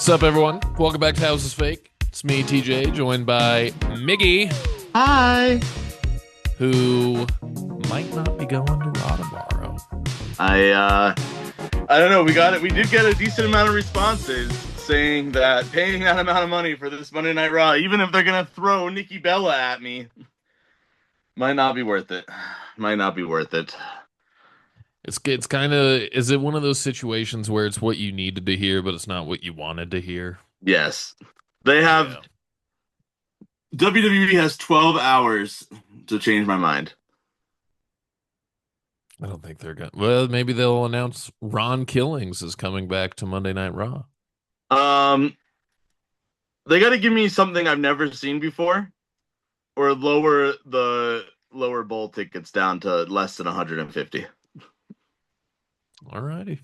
What's up, everyone? Welcome back to House is Fake. It's me, TJ, joined by Miggy, Hi. who might not be going to Raw tomorrow. I don't know. We did get a decent amount of responses saying that paying that amount of money for this Monday Night Raw, even if they're gonna throw Nikki Bella at me, might not be worth it. Might not be worth it. It's kind of, is it one of those situations where it's what you needed to hear, but it's not what you wanted to hear? Yes. They have Yeah. WWE has 12 hours to change my mind. I don't think they're going to. Well, maybe they'll announce Ron Killings is coming back to Monday Night Raw. Um, they got to give me something I've never seen before, or lower the lower bowl tickets down to less than 150. All righty.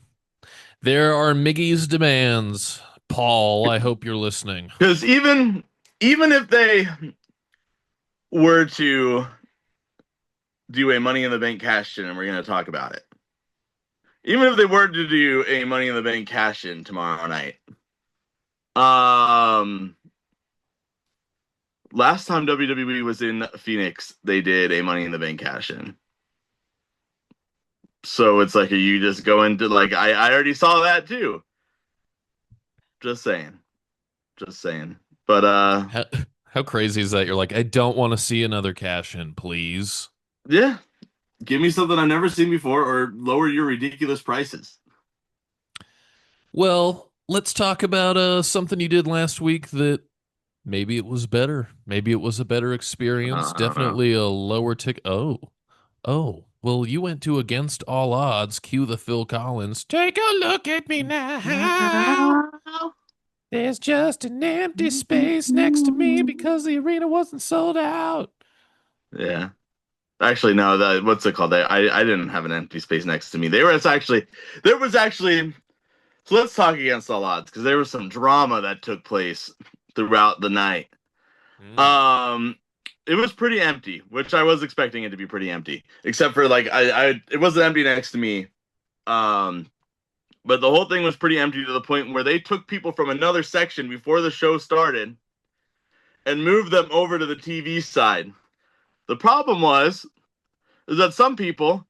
There are Miggy's demands. Paul, I hope you're listening. Because even if they were to do a Money in the Bank cash in, and we're going to talk about it. Even if they were to do a Money in the Bank cash in tomorrow night, last time WWE was in Phoenix, they did a Money in the Bank cash in. So it's like, are you just going to like? I already saw that too. Just saying, just saying. But How crazy is that? You're like, I don't want to see another cash in, please. yeah, give me something I've never seen before, or lower your ridiculous prices. Well, let's talk about something you did last week that maybe it was better. Maybe it was a better experience. I don't know. Definitely a lower tick. Oh. Well, you went to Against All Odds. Cue the Phil Collins. Take a look at me now. There's just an empty space next to me because the arena wasn't sold out. Yeah. Actually, no. That what's it called? I didn't have an empty space next to me. There was actually. So let's talk against all odds because there was some drama that took place throughout the night. Mm. Um, it was pretty empty, which I was expecting it to be pretty empty, except for like it wasn't empty next to me. Um, but the whole thing was pretty empty to the point where they took people from another section before the show started and moved them over to the TV side. The problem is that some people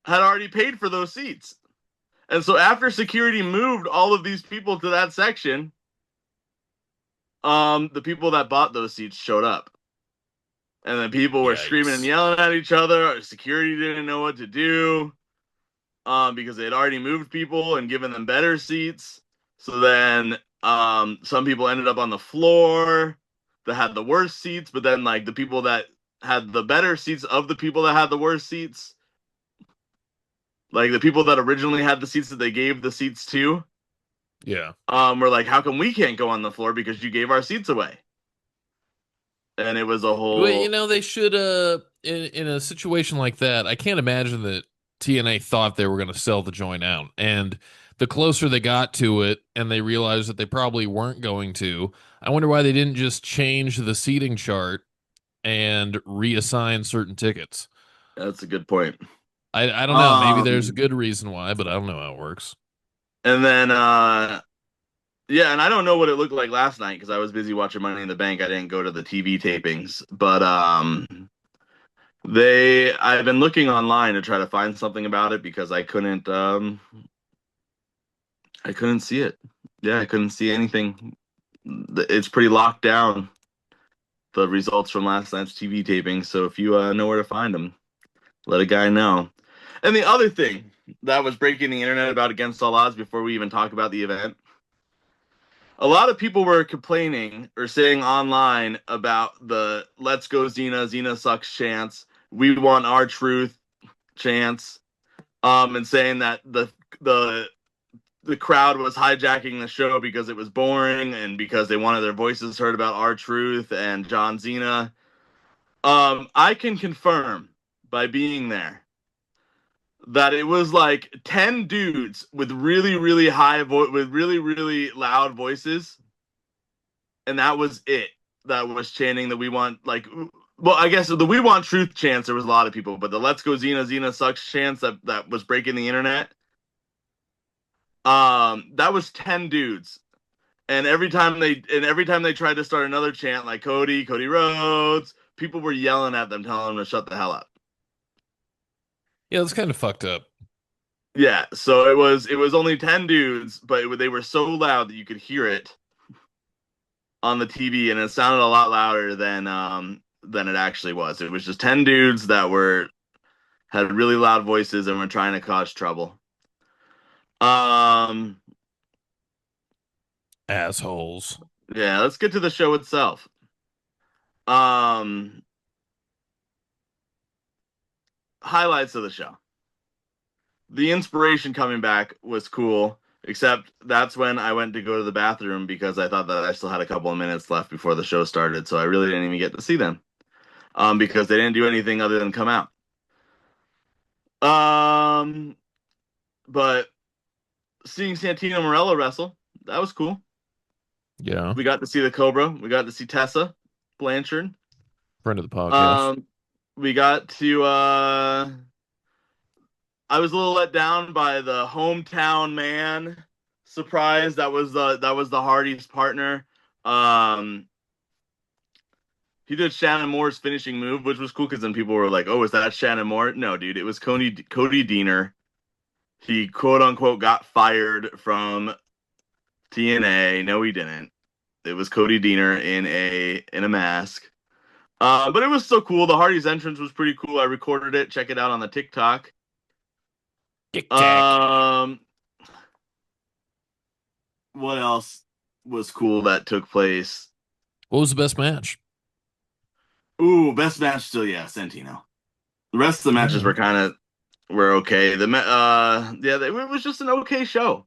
had already paid for those seats. And so after security moved all of these people to that section, the people that bought those seats showed up. And then people were screaming and Yikes. yelling at each other. Security didn't know what to do because they had already moved people and given them better seats. So then some people ended up on the floor that had the worst seats, but then like the people that had the better seats of the people that had the worst seats, like the people that originally had the seats that they gave the seats to, Yeah. we're like, how come we can't go on the floor because you gave our seats away? And it was a Well, whole, they should in a situation like that, I can't imagine that TNA thought they were going to sell the joint out. And the closer they got to it and they realized that they probably weren't going to, I wonder why they didn't just change the seating chart and reassign certain tickets. that's a good point. I don't know. Maybe there's a Um, good reason why, but I don't know how it works. and then, yeah, and I don't know what it looked like last night because I was busy watching Money in the Bank. I didn't go to the TV tapings, but I've been looking online to try to find something about it because I couldn't see it. Yeah, I couldn't see anything. It's pretty locked down, the results from last night's TV taping. So if you know where to find them, let a guy know. And the other thing that was breaking the internet about Against All Odds before we even talk about the event, a lot of people were complaining or saying online about the "Let's go Xena, Xena sucks" chants. We want our truth chants, and saying that the the crowd was hijacking the show because it was boring and because they wanted their voices heard about our truth and John Cena. I can confirm by being there that it was like 10 dudes with with really really loud voices, and that was it. That was chanting that we want like, well, I guess the "We Want Truth" chants, there was a lot of people, but the "Let's go Xena, Xena sucks" chants that was breaking the internet, That was 10 dudes. Every time they tried to start another chant like Cody Rhodes, people were yelling at them, telling them to shut the hell up. Yeah, it's kind of fucked up. Yeah, so it was only 10 dudes, but they were so loud that you could hear it on the TV, and it sounded a lot louder than it actually was. It was just 10 dudes that were had really loud voices and were trying to cause trouble. Um, Assholes. yeah, let's get to the show itself. Um, Highlights of the show. The inspiration coming back was cool, except that's when I went to go to the bathroom because I thought that I still had a couple of minutes left before the show started, so I really didn't even get to see them. Because they didn't do anything other than come out. Um, but seeing Santino Morello wrestle, that was cool. Yeah. We got to see the Cobra. We got to see Tessa Blanchard. Friend of the podcast. Um, we got to. I was a little let down by the hometown man surprise. That was the Hardy's partner. Um, he did Shannon Moore's finishing move, which was cool because then people were like, "Oh, is that Shannon Moore?" No, dude, it was Cody Deaner. He quote unquote got fired from TNA. No, he didn't. It was Cody Deaner in a mask. But it was so cool. The Hardy's entrance was pretty cool. I recorded it. Check it out on the TikTok. Tic Tac. Um, what else was cool that took place? What was the best match? Ooh, best match still, yeah, Santino. The rest of the matches Yeah. were okay. Yeah, it was just an okay show,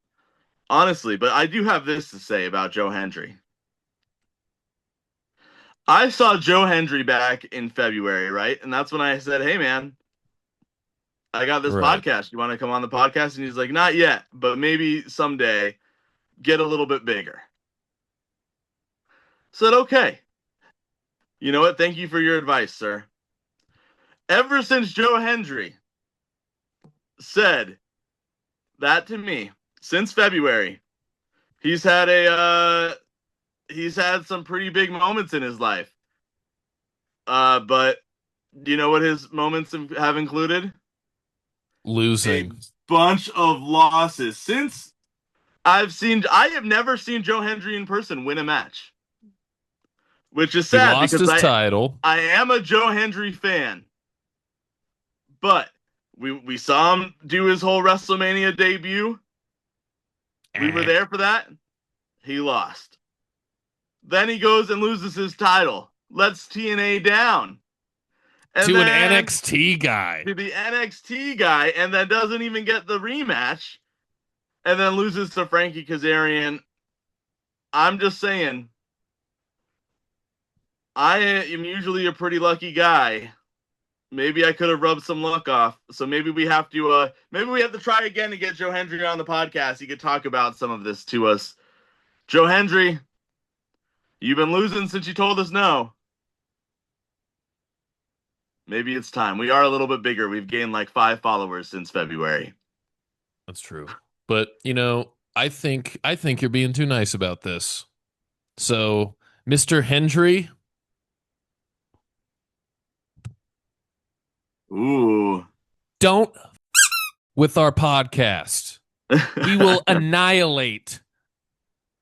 honestly. But I do have this to say about Joe Hendry. I saw Joe Hendry back in February, right? And that's when I said, "Hey, man, I got this Right. podcast. You want to come on the podcast?" And he's like, "Not yet, but maybe someday. Get a little bit bigger." Said, "Okay. You know what? Thank you for your advice, sir." Ever since Joe Hendry said that to me, since February, he's had a he's had some pretty big moments in his life. But do you know what his moments have included? A Losing. bunch of losses. I have never seen Joe Hendry in person win a match, which is He sad lost because his I title. I am a Joe Hendry fan, but we saw him do his whole WrestleMania debut. We were Eh. there for that. He lost. Then he goes and loses his title. Lets TNA down. And To an then NXT guy. to the NXT guy, and then doesn't even get the rematch, and then loses to Frankie Kazarian. I'm just saying, I am usually a pretty lucky guy. Maybe I could have rubbed some luck off. So maybe we have to try again to get Joe Hendry on the podcast. He could talk about some of this to us. Joe Hendry, you've been losing since you told us no. Maybe it's time. We are a little bit bigger. We've gained like 5 followers since February. That's true. But, I think you're being too nice about this. So, Mr. Hendry, Ooh. don't with our podcast. We will annihilate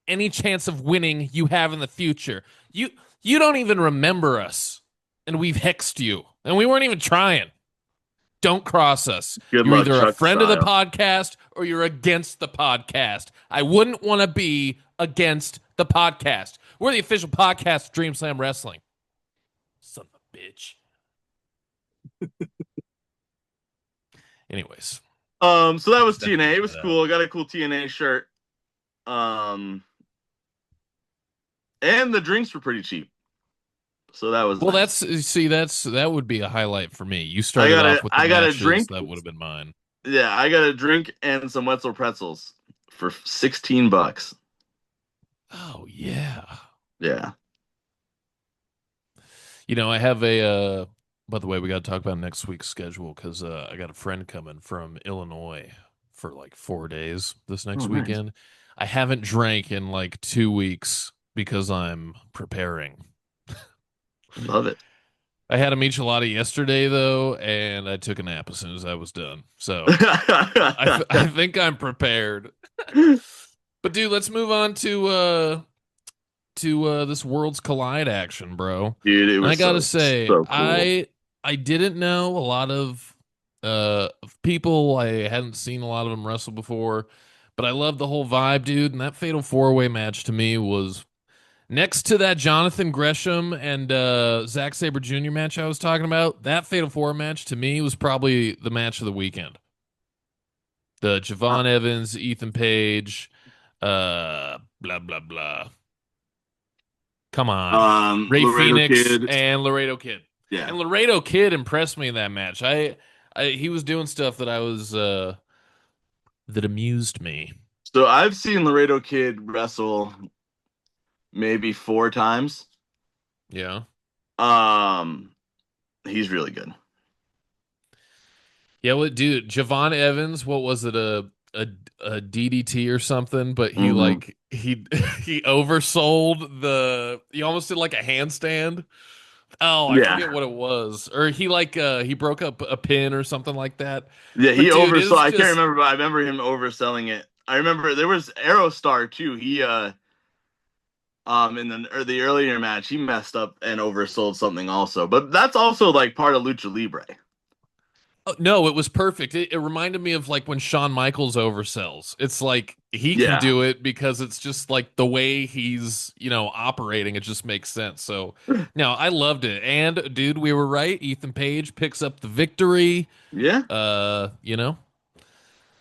any chance of winning you have in the future. You don't even remember us, and we've hexed you, and we weren't even trying. Don't cross us. Good You're luck, either a Chuck friend of the style. podcast or you're against the podcast. I wouldn't want to be against the podcast. We're the official podcast of Dream Slam Wrestling. Son of a bitch. Anyways, So that was just had to TNA. get It was that out. cool. I got a cool TNA shirt. Um, and the drinks were pretty cheap. So that was Well, nice. that would be a highlight for me. You I started got a off with the I got a matches. drink. That would have been mine. Yeah, I got a drink and some Wetzel pretzels for $16. Oh yeah. Yeah. I have a by the way, we got to talk about next week's schedule because I got a friend coming from Illinois for like 4 days this Oh, next nice. weekend. I haven't drank in like 2 weeks because I'm preparing. Love it. I had a michelada yesterday though, and I took a nap as soon as I was done. So I think I'm prepared. But dude, let's move on to this Worlds Collide action, bro. Dude, it And I was gotta say, so cool. I didn't know a lot of people. I hadn't seen a lot of them wrestle before, but I love the whole vibe, dude. And that Fatal 4-Way match to me was next to that Jonathan Gresham and Zack Sabre Jr. match I was talking about. That Fatal 4 match to me was probably the match of the weekend. The Uh, Javon Evans, Ethan Page, blah blah blah. Come on. Ray Laredo Phoenix Kid. and Laredo Kid. Yeah. And Laredo Kid impressed me in that match. He was doing stuff that I was that amused me. So I've seen Laredo Kid wrestle maybe 4 times. Yeah. Um, he's really good. Yeah, what dude, Javon Evans, what was it, a DDT or something, but he Hmm. like he he oversold he almost did like a handstand. Oh, I Yeah. forget what it was. Or he broke up a pin or something like that. Yeah, he But dude, it oversaw. was I can't just remember, but I remember him overselling it. I remember there was Aerostar too. He in the earlier match he messed up and oversold something also. But that's also like part of Lucha Libre. oh, no, it was perfect. It reminded me of like when Shawn Michaels oversells. It's like he can Yeah. do it because it's just like the way he's, operating. It just makes sense. So, no, I loved it. And dude, we were right. Ethan Page picks up the victory. Yeah. You know,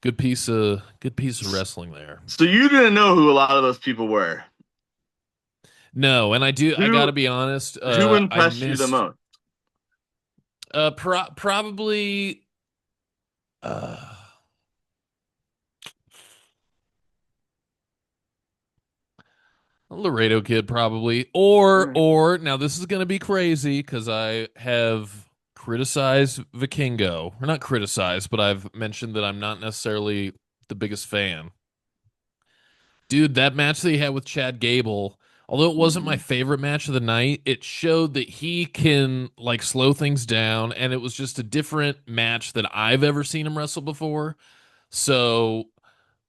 good piece of wrestling there. So you didn't know who a lot of those people were. No, and I got to Who be honest, who I impressed you the missed most? probably uh Laredo Kid probably. All Or right. or now this is gonna be crazy because I have criticized Vikingo. Or not criticized, but I've mentioned that I'm not necessarily the biggest fan. Dude, that match that he had with Chad Gable, although it wasn't my Mhm. favorite match of the night, it showed that he can like slow things down, and it was just a different match that I've ever seen him wrestle before. So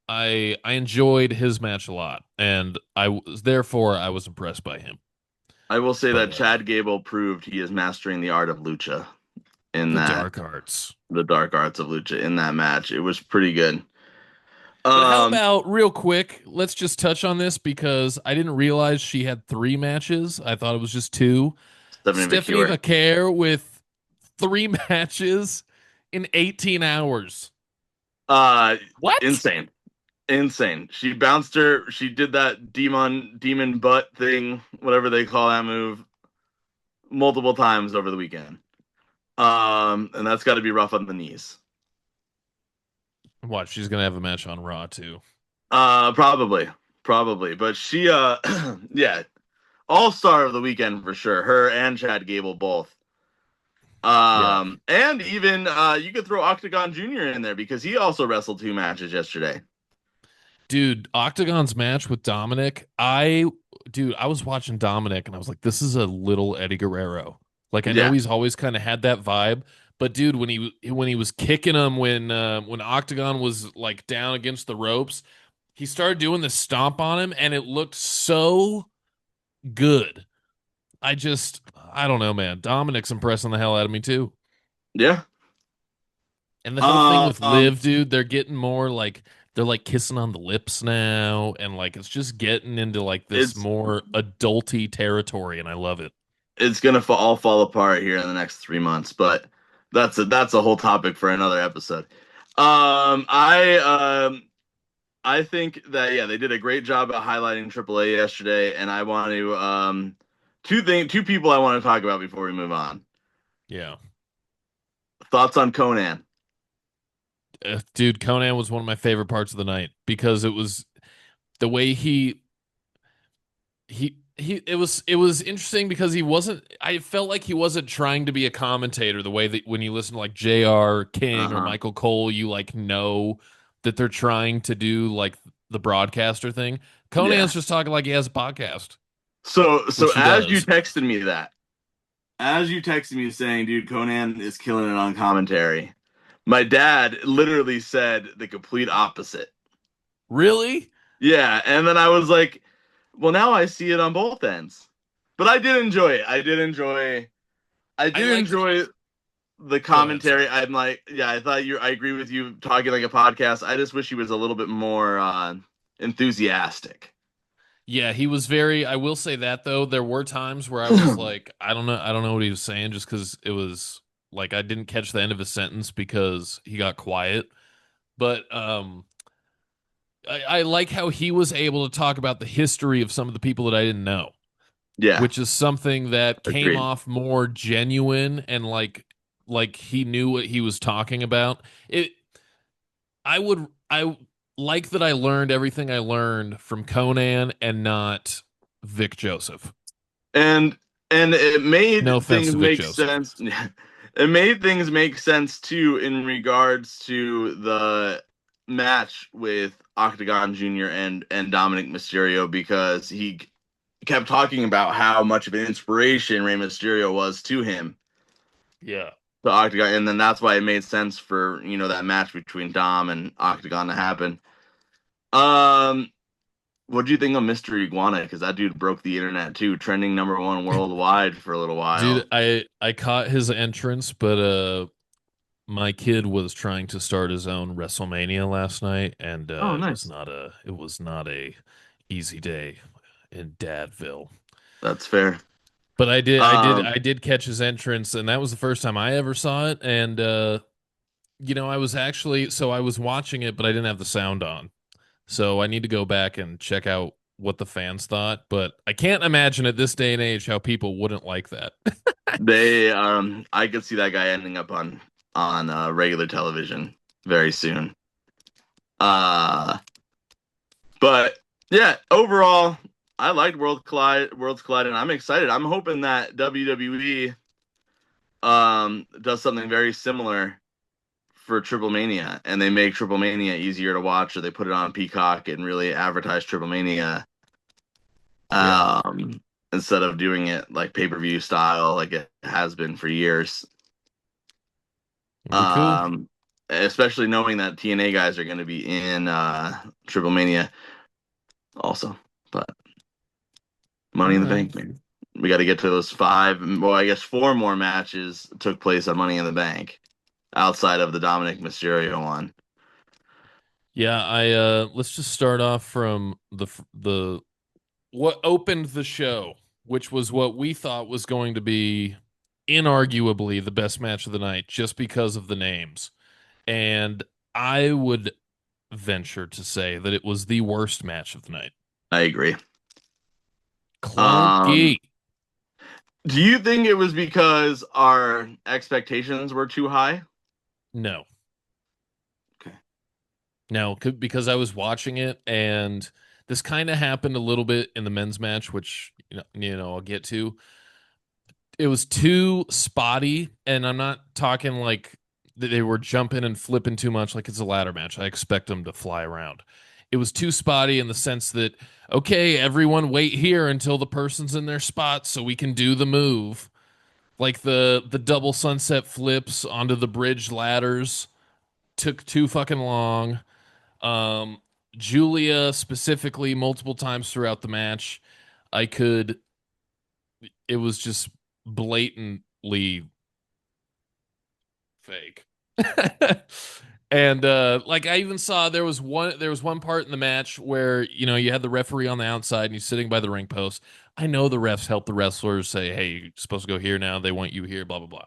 I enjoyed his match a lot, and I was impressed by him. I will say But that Chad Gable proved he is mastering the art of lucha in the that dark arts. the dark arts of lucha in that match. It was pretty good. But how Um, about real quick? Let's just touch on this because I didn't realize she had 3 matches. I thought it was just two. Stephanie Stephanie McCure. Vaquer with 3 matches in 18 hours. Uh, What? insane. Insane. She bounced her. She did that demon butt thing, whatever they call that move, multiple times over the weekend. And that's got to be rough on the knees. What? She's gonna have a match on Raw too. Probably, probably. But she, yeah, all star of the weekend for sure. Her and Chad Gable both. Yeah. And even you could throw Octagon Jr. in there because he also wrestled 2 matches yesterday. Dude, Octagon's match with Dominic, I was watching Dominic and I was like, this is a little Eddie Guerrero. Like I know Yeah, he's always kind of had that vibe, but dude, when he was kicking him when Octagon was like down against the ropes, he started doing the stomp on him and it looked so good. I don't know, man. Dominic's impressing the hell out of me too. yeah. And the whole thing with Um, Liv, dude, they're getting more like they're like kissing on the lips now, and like it's just getting into like this it's more adulty territory, and I love it. it's gonna all fall apart here in the next 3 months, but that's a whole topic for another episode. Um, I um, I think that yeah, they did a great job at highlighting AAA yesterday, and I want to two people I want to talk about before we move on. Yeah, Thoughts on Conan? dude, Conan was one of my favorite parts of the night because it was the way he it was interesting because he wasn't I felt like he wasn't trying to be a commentator the way that when you listen to like JR King or Uh-huh. Michael Cole you like know that they're trying to do like the broadcaster thing. Yeah. Conan's just talking like he has a podcast, So which he as you does. texted me that, as you texted me saying, dude, Conan is killing it on commentary, my dad literally said the complete opposite. Really? Yeah, and then I was like, well, now I see it on both ends. But I did enjoy it. I I did like. enjoy the Go ahead. commentary. Sorry. I'm like, yeah, I agree with you talking like a podcast. I just wish he was a little bit more enthusiastic. Yeah, he was very. I will say that though, there were times where I was like, I don't know what he was saying, just because it was like I didn't catch the end of his sentence because he got quiet. But I like how he was able to talk about the history of some of the people that I didn't know, Yeah, which is something that came agreed. off more genuine and like he knew what he was talking about. It I like that I learned everything I learned from Conan and not Vic Joseph. And it No made offense things to Vic make Joseph. sense. It made things make sense too in regards to the match with Octagon Jr. and Dominic Mysterio because he kept talking about how much of an inspiration Rey Mysterio was to him, Yeah. to Octagon, and then that's why it made sense for that match between Dom and Octagon to happen. Um, what do you think of Mystery Iguana? Because that dude broke the internet too, trending #1 worldwide for a little Dude, while. I caught his entrance, but my kid was trying to start his own WrestleMania last night, and Oh, it was nice. not a easy day in Dadville. That's fair. But Um, I did catch his entrance, and that was the first time I ever saw it. And I was actually so I was watching it, but I didn't have the sound on. So I need to go back and check out what the fans thought. But I can't imagine at this day and age how people wouldn't like that. I could see that guy ending up on regular television very soon. Uh, but yeah, overall, I liked Worlds Collide, and I'm excited. I'm hoping that WWE does something very similar for Triple Mania, and they make Triple Mania easier to watch, or they put it on Peacock and really advertise Triple Mania Yeah, um, instead of doing it like pay-per-view style, like it has been for years. it'd be cool. Um, Especially knowing that TNA guys are going to be in Triple Mania also. But All Money in the right. Bank, man. We got to get to those five. Well, I guess four more matches took place on Money in the Bank outside of the Dominic Mysterio one. Yeah, I let's just start off from the what opened the show, which was what we thought was going to be inarguably the best match of the night just because of the names. And I would venture to say that it was the worst match of the night. I agree. Um, Clunky. do you think it was because our expectations were too high? No. Okay. No, because I was watching it and this kind of happened a little bit in the men's match, which I'll get to. It was too spotty, and I'm not talking like they were jumping and flipping too much like it's a ladder match. I expect them to fly around. It was too spotty in the sense that, okay, everyone wait here until the person's in their spot so we can do the move. Like the double sunset flips onto the bridge ladders took too fucking long. Um, Julia specifically multiple times throughout the match, I could. It was just blatantly fake. And like I even saw there was one part in the match where you had the referee on the outside and he's sitting by the ring post. I know the refs help the wrestlers say, "Hey, you're supposed to go here now. They want you here." Blah blah blah.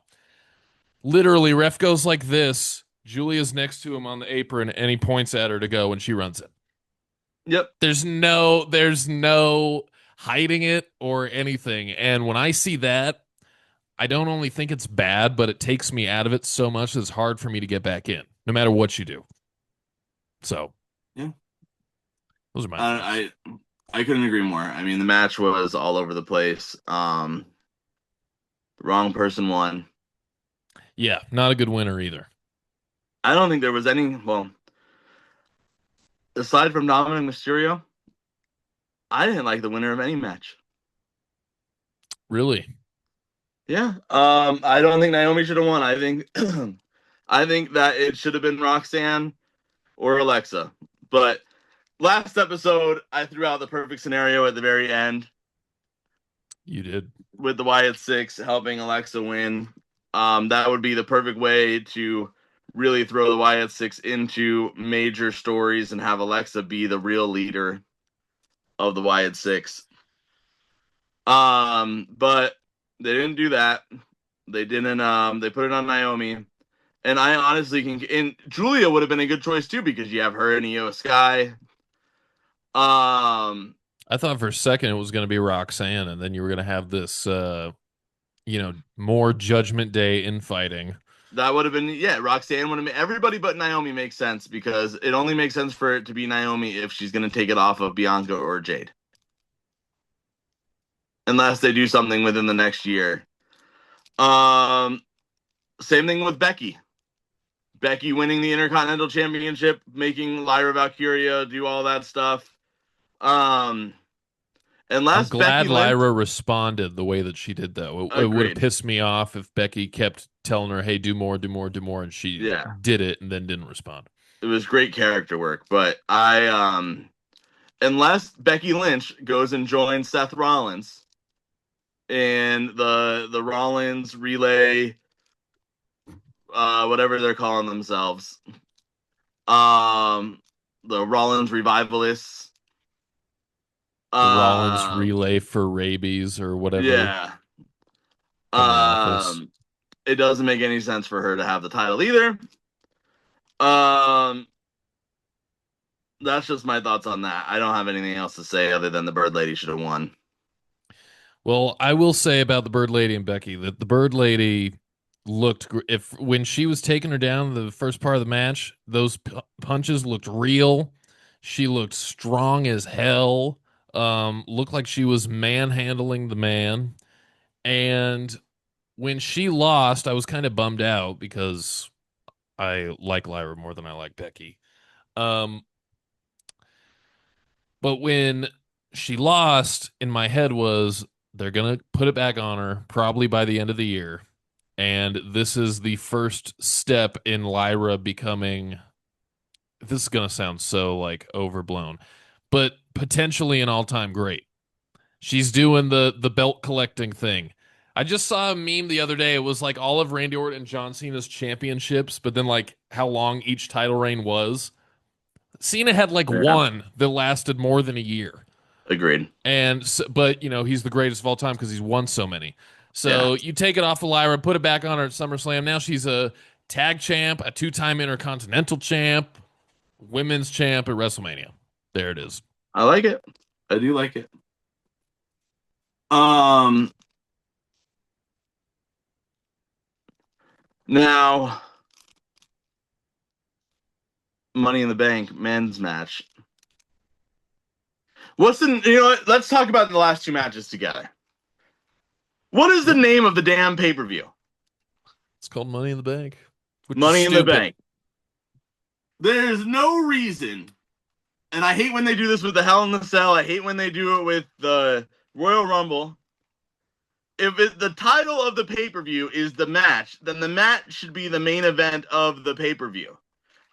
Literally, ref goes like this. Julia's next to him on the apron, and he points at her to go, and she runs it. Yep. There's no hiding it or anything. And when I see that, I don't only think it's bad, but it takes me out of it so much that it's hard for me to get back in, no matter what you do. So Yeah. those are my thoughts. I couldn't agree more. I mean, the match was all over the place. The wrong person won. Yeah, not a good winner either. I don't think there was any. Well, aside from Dominic Mysterio, I didn't like the winner of any match. Really? Yeah. I don't think Naomi should have won. I think I think that it should have been Roxanne or Alexa. But last episode, I threw out the perfect scenario at the very end You did. with the Wyatt Six helping Alexa win. That would be the perfect way to really throw the Wyatt Six into major stories and have Alexa be the real leader of the Wyatt Six. But they didn't do that. They didn't. They put it on Naomi, and I honestly can. And Julia would have been a good choice too because you have her and Io Sky. Um, I thought for a second it was going to be Roxanne, and then you were going to have this, more Judgment Day infighting. that would have been, yeah. Roxanne would have made everybody but Naomi makes sense because it only makes sense for it to be Naomi if she's going to take it off of Bianca or Jade, unless they do something within the next year. Um, Same thing with Becky. Becky winning the Intercontinental Championship, making Lyra Valkyria do all that stuff. Um, I'm unless Becky glad Lynch, Lyra responded the way that she did, though. It would have agreed. pissed me off if Becky kept telling her, "Hey, do more, do more, do more," and she Yeah, did it and then didn't respond. it was great character work. But unless Becky Lynch goes and joins Seth Rollins in the Rollins relay, whatever they're calling themselves, um, the Rollins revivalists. The Rollins Um, relay for rabies or whatever yeah. from The Office. Um, it doesn't make any sense for her to have the title either. Um, that's just my thoughts on that. I don't have anything else to say other than the Bird Lady should have won. Well, I will say about the Bird Lady and Becky that the Bird Lady looked if when she was taking her down the first part of the match, those punches looked real. She looked strong as hell. Looked like she was manhandling the man. And when she lost, I was kind of bummed out because I like Lyra more than I like Becky. Um, but when she lost, in my head was they're gonna put it back on her probably by the end of the year, and this is the first step in Lyra becoming. This is gonna sound so like overblown, but potentially an all-time great. She's doing the belt collecting thing. I just saw a meme the other day. It was like all of Randy Orton and John Cena's championships, but then like how long each title reign was. Cena had like Yeah, one that lasted more than a year. agreed. And so, but he's the greatest of all time because he's won so many. Yeah, So you take it off of Lyra, put it back on her at SummerSlam. Now she's a tag champ, a two-time Intercontinental champ, women's champ at WrestleMania. There it is. I like it. I do like it. Um, Now Money in the Bank men's match. What's the? You know what? Let's talk about the last two matches together. What is the Yeah, name of the damn pay per view? it's called Money in the Bank, which is Money in the stupid. Bank. There's no reason, and I hate when they do this with the Hell in the Cell. I hate when they do it with the Royal Rumble. The title of the pay per view is the match, then the match should be the main event of the pay per view.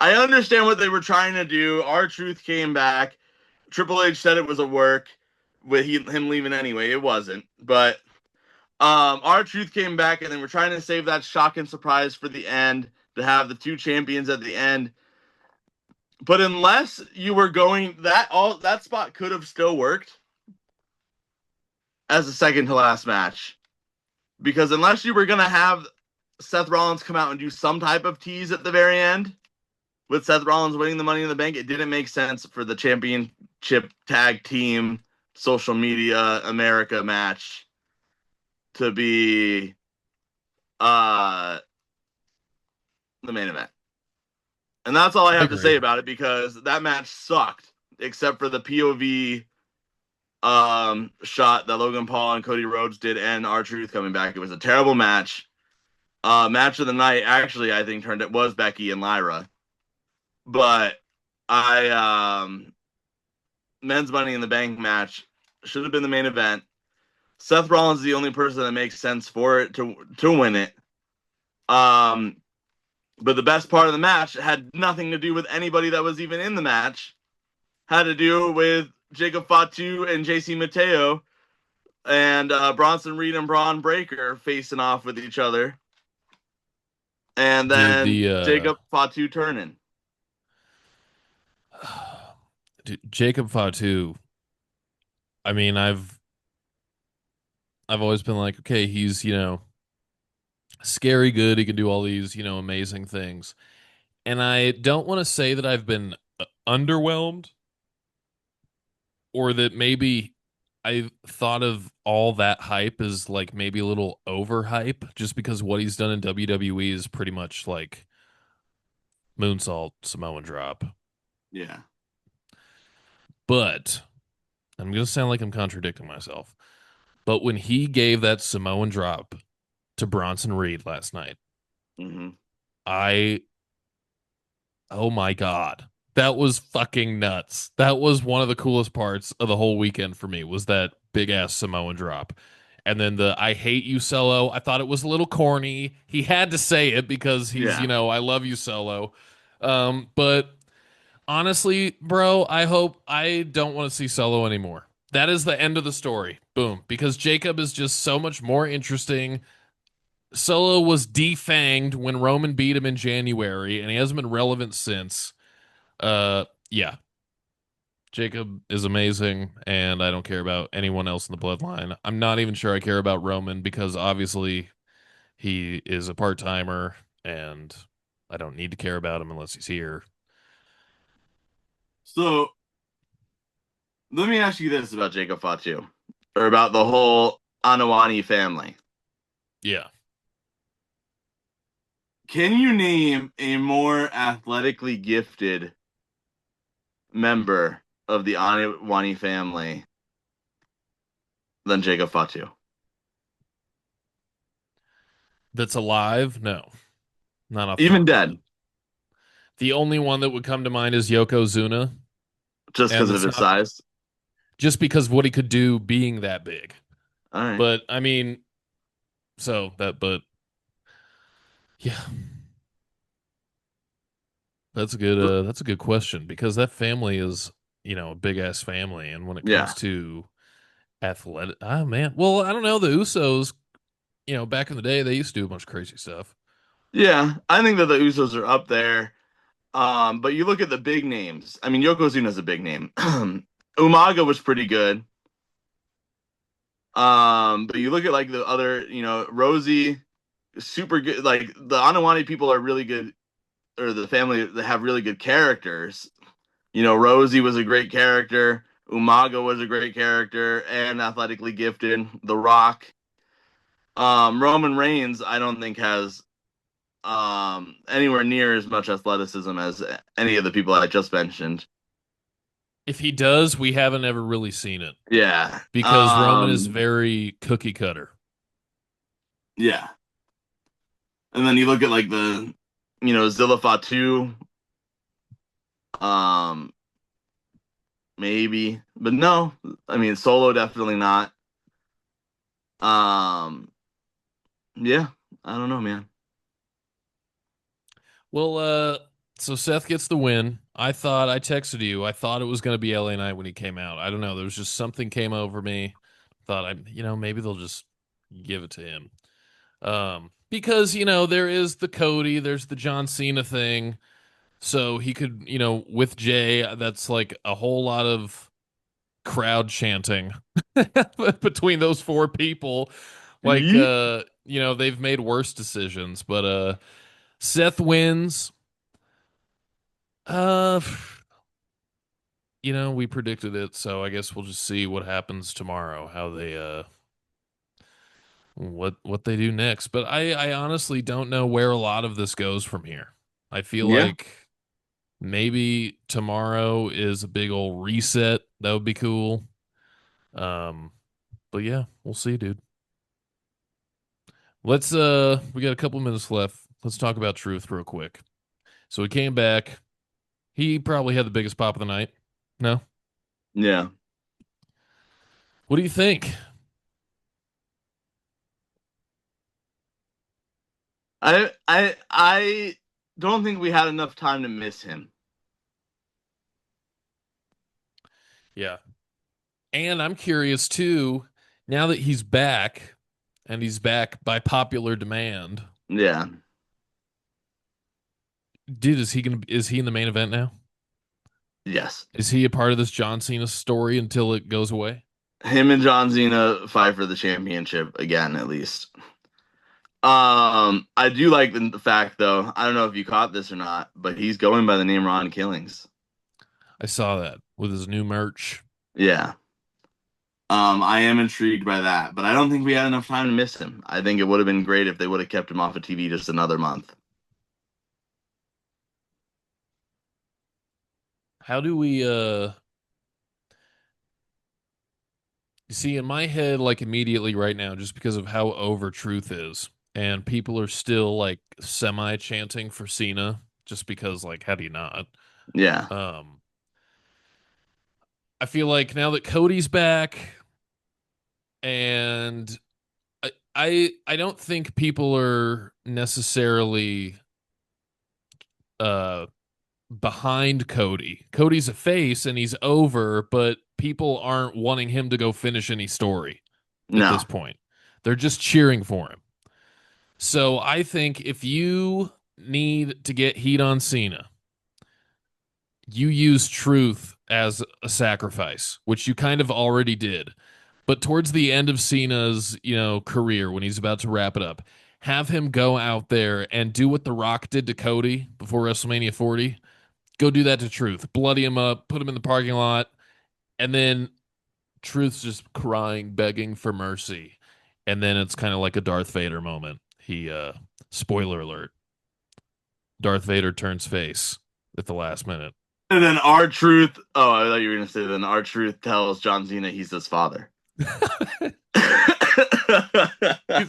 I understand what they were trying to do. R-Truth came back. Triple H said it was a work with him leaving anyway. It wasn't, but R-Truth came back, and they were trying to save that shock and surprise for the end to have the two champions at the end. But unless you were going that spot could have still worked as a second to last match. Because unless you were going to have Seth Rollins come out and do some type of tease at the very end, with Seth Rollins winning the Money in the Bank, it didn't make sense for the championship tag team social media America match to be uh the main event. And that's all I I have to agree. say about it because that match sucked, except for the POV shot that Logan Paul and Cody Rhodes did and R-Truth coming back. It was a terrible match. Match of the night, actually, I think it was Becky and Lyra. But I men's Money in the Bank match should have been the main event. Seth Rollins is the only person that makes sense for it to win it. Um, but the best part of the match had nothing to do with anybody that was even in the match. Had to do with Jacob Fatu and JC Mateo and Bronson Reed and Braun Breaker facing off with each other, and Dude, then the Jacob Fatu turning. dude, Jacob Fatu. I mean, I've always been like, okay, he's, scary good. He can do all these, amazing things. And I don't want to say that I've been underwhelmed or that maybe I thought of all that hype as like maybe a little overhype just because what he's done in WWE is pretty much like moonsault, Samoan drop. Yeah. But I'm going to sound like I'm contradicting myself. But when he gave that Samoan drop to Bronson Reed last night, Mm-hmm. I oh my God. That was fucking nuts. That was one of the coolest parts of the whole weekend for me was that big ass Samoan drop. And then the I hate you solo. I thought it was a little corny. He had to say it because he's, Yeah. I love you solo. But honestly, bro, I don't want to see solo anymore. That is the end of the story. Boom. Because Jacob is just so much more interesting. Solo was defanged when Roman beat him in January, and he hasn't been relevant since. Yeah, Jacob is amazing, and I don't care about anyone else in the bloodline. I'm not even sure I care about Roman because obviously he is a part timer, and I don't need to care about him unless he's here. So let me ask you this about Jacob Fatu, or about the whole Anawani family. Yeah, Can you name a more athletically gifted member of the Anawani family than Jacob Fatu? that's alive. No, not off the top Even of my head. dead, The only one that would come to mind is Yokozuna, just and because of that's his not size. just because of what he could do being that big. All right. But I mean, but yeah, that's a good question because that family is, a big ass family. And when it comes Yeah. to athletic, oh man, well, I don't know. The Usos, back in the day, they used to do a bunch of crazy stuff. Yeah. I think that the Usos are up there. But you look at the big names. I mean, Yokozuna's a big name. Umaga was pretty good. But you look at like the other, Rosie, super good. Like the Anawani people are really good, or the family that have really good characters. Rosie was a great character. Umaga was a great character and athletically gifted. The Rock. Roman Reigns, I don't think has anywhere near as much athleticism as any of the people I just mentioned. If he does, we haven't ever really seen it Yeah. because Roman is very cookie cutter. Yeah. And then you look at like Zilla Fatu, um, maybe, but no. I mean, Solo definitely not. Um, yeah, I don't know, man. Well, so Seth gets the win. I texted you. I thought it was going to be LA Knight when he came out. I don't know. There was just something came over me. Thought maybe they'll just give it to him. Because there is the Cody, there's the John Cena thing, so he could, with Jay, that's like a whole lot of crowd chanting between those four people. Like, Yeet. they've made worse decisions, but Seth wins. Uh, we predicted it, so I guess we'll just see what happens tomorrow, how they what they do next. But I honestly don't know where a lot of this goes from here. I feel Yeah. like maybe tomorrow is a big old reset. That would be cool. Um, but yeah, we'll see, dude. Let's we got a couple minutes left. Let's talk about Truth real quick. So we came back. He probably had the biggest pop of the night. No? Yeah. What do you think? I don't think we had enough time to miss him. Yeah. And I'm curious too, now that he's back, and he's back by popular demand. Yeah. Dude, is he in the main event now? Yes. Is he a part of this John Cena story until it goes away? Him and John Cena fight for the championship again, at least. I do like the fact though. I don't know if you caught this or not, but he's going by the name Ron Killings. I saw that with his new merch. Yeah. I am intrigued by that, but I don't think we had enough time to miss him. I think it would have been great if they would have kept him off of TV just another month. How do we you see in my head like immediately right now just because of how over Truth is and people are still like semi chanting for Cena just because like how do you not? Yeah. Um I feel like now that Cody's back and I don't think people are necessarily uh behind Cody. Cody's a face and he's over, but people aren't wanting him to go finish any story at this No. point. They're just cheering for him. So I think if you need to get heat on Cena, you use truth as a sacrifice, which you kind of already did. But towards the end of Cena's, career when he's about to wrap it up, have him go out there and do what The Rock did to Cody before WrestleMania 40. Go do that to Truth. Bloody him up, put him in the parking lot, and then Truth's just crying, begging for mercy. And then it's kind of like a Darth Vader moment. Spoiler alert, Darth Vader turns face at the last minute. And then our truth. Oh, I thought you were gonna say then our truth tells John Cena he's his father. He's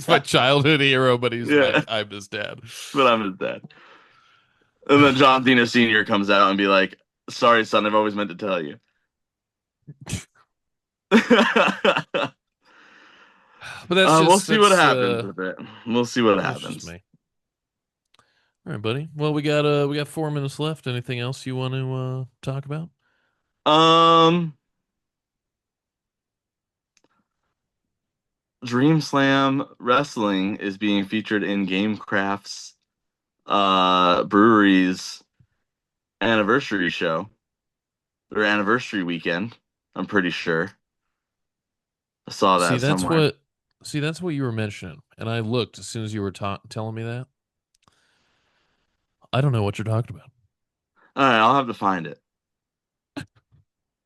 my childhood hero, but Yeah, I'm his dad. but I'm his dad. And then John Cena Sr. comes out and be like, "Sorry, son, I've always meant to tell you." But We'll see what happens with it. We'll see what that's just happens. me. All right, buddy. Well, we got 4 minutes left. Anything else you want to talk about? Um, Dream Slam Wrestling is being featured in GameCraft's brewery's anniversary show, their anniversary weekend. I'm pretty sure. I saw See, that somewhere. that's what you were mentioning, and I looked as soon as you were telling me that. I don't know what you're talking about. All right, I'll have to find it.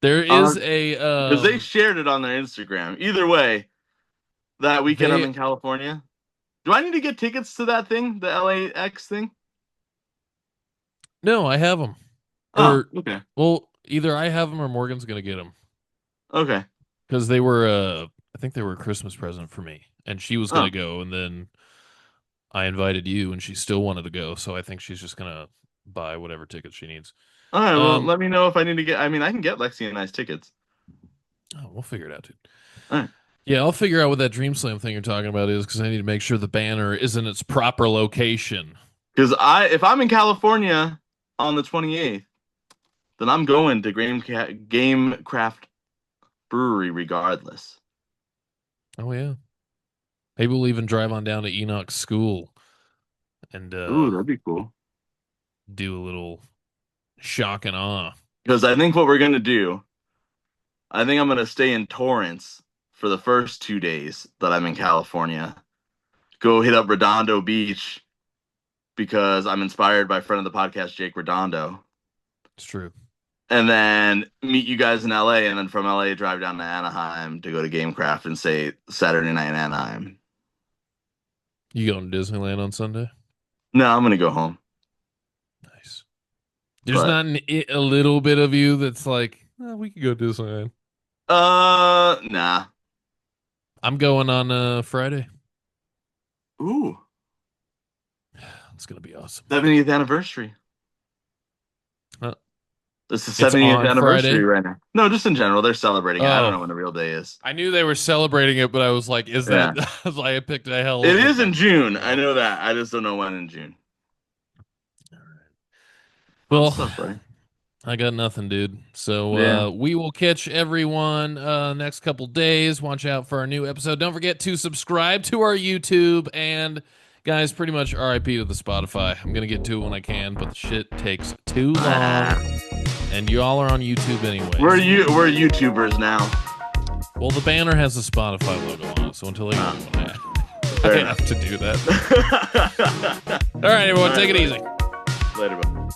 There Uh, is a because they shared it on their Instagram. Either way, that weekend I'm they in California. Do I need to get tickets to that thing, the LAX thing? no, I have them. Oh, Or okay. well, either I have them or Morgan's gonna get them Okay. because they were I think they were a Christmas present for me, and she was Oh, gonna go, and then I invited you, and she still wanted to go, so I think she's just gonna buy whatever tickets she needs. all right. Well, Um, let me know if I need to get. I mean, I can get Lexi and I's tickets. oh, we'll figure it out, dude. All right. Yeah, I'll figure out what that Dream Slam thing you're talking about is because I need to make sure the banner is in its proper location. Because if I'm in California on the 28th, then I'm going to Gamecraft Brewery regardless. Oh yeah, maybe we'll even drive on down to Enoch's school and Ooh, that'd be cool. do a little shock and awe. Because I think what we're gonna do, I think I'm gonna stay in Torrance for the first 2 days that I'm in California. Go hit up Redondo Beach because I'm inspired by friend of the podcast Jake Redondo, It's true. and then meet you guys in LA, and then from LA drive down to Anaheim to go to Gamecraft and say Saturday night in Anaheim. You going to Disneyland on Sunday? No, I'm gonna go home, Nice. There's but not a little bit of you that's like, we could go Disneyland. nah. I'm going on Friday. Ooh, It's gonna be awesome. 70th anniversary. Huh. This is It's 70th on anniversary Friday. right now. No, just in general, they're celebrating it. I don't know Oh, when the real day is. I knew they were celebrating it, but I was like, is that? Yeah, I was like, I picked a hell it of a is in Thanksgiving June. I day. know that. I just don't know when in June. Fun Well, stuff, right? I got nothing, dude. So Yeah. we will catch everyone next couple days. Watch out for our new episode. Don't forget to subscribe to our YouTube and guys, pretty much RIP to the Spotify. I'm gonna get to it when I can, but the shit takes too long. And you all are on YouTube anyways. We're YouTubers now. Well, the banner has the Spotify logo on it, so until I get one, I have to do that. All right, everyone, take it easy. Later, bud.